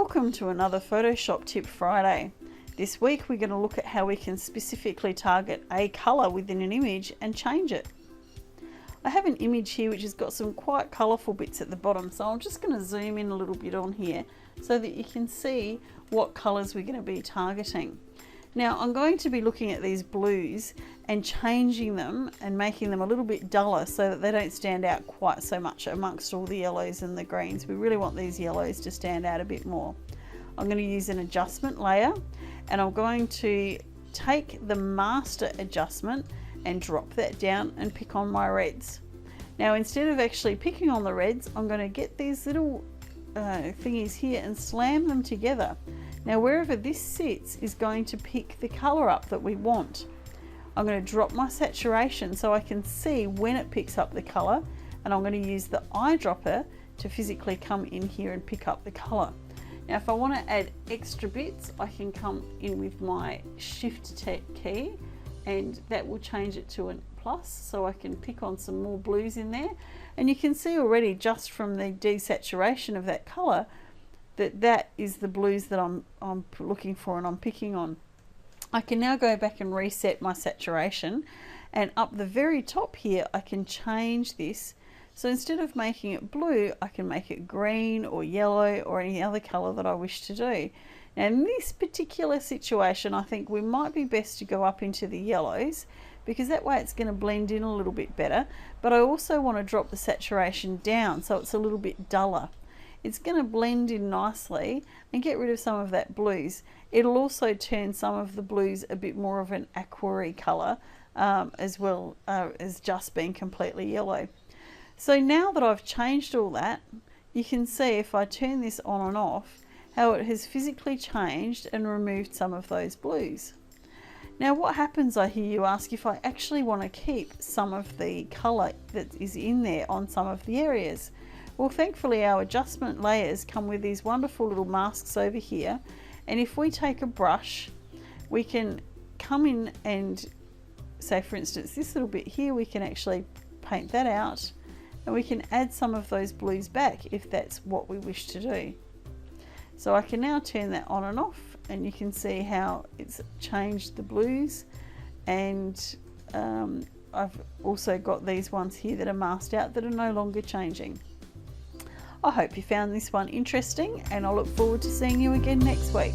Welcome to another Photoshop Tip Friday. This week we're going to look at how we can specifically target a colour within an image and change it. I have an image here which has got some quite colourful bits at the bottom, so I'm just going to zoom in a little bit on here so that you can see what colours we're going to be targeting. Now I'm going to be looking at these blues and changing them and making them a little bit duller so that they don't stand out quite so much amongst all the yellows and the greens. We really want these yellows to stand out a bit more. I'm going to use an adjustment layer and I'm going to take the master adjustment and drop that down and pick on my reds. Now instead of actually picking on the reds, I'm going to get these little thingies here and slam them together. Now wherever this sits is going to pick the colour up that we want. I'm going to drop my saturation so I can see when it picks up the colour, and I'm going to use the eyedropper to physically come in here and pick up the colour. Now if I want to add extra bits, I can come in with my Shift key and that will change it to a plus, so I can pick on some more blues in there. And you can see already just from the desaturation of that colour that is the blues that I'm looking for and I'm picking on. I can now go back and reset my saturation, and up the very top here I can change this. So instead of making it blue, I can make it green or yellow or any other colour that I wish to do. Now in this particular situation I think we might be best to go up into the yellows, because that way it's going to blend in a little bit better, but I also want to drop the saturation down so it's a little bit duller. It's going to blend in nicely and get rid of some of that blues. It'll also turn some of the blues a bit more of an aqua-y colour, as well as just being completely yellow. So now that I've changed all that, you can see if I turn this on and off how it has physically changed and removed some of those blues. Now what happens, I hear you ask, if I actually want to keep some of the colour that is in there on some of the areas? Well, thankfully our adjustment layers come with these wonderful little masks over here, and if we take a brush we can come in and say, for instance, this little bit here, we can actually paint that out and we can add some of those blues back if that's what we wish to do. So I can now turn that on and off, and you can see how it's changed the blues, and I've also got these ones here that are masked out that are no longer changing. I hope you found this one interesting, and I look forward to seeing you again next week.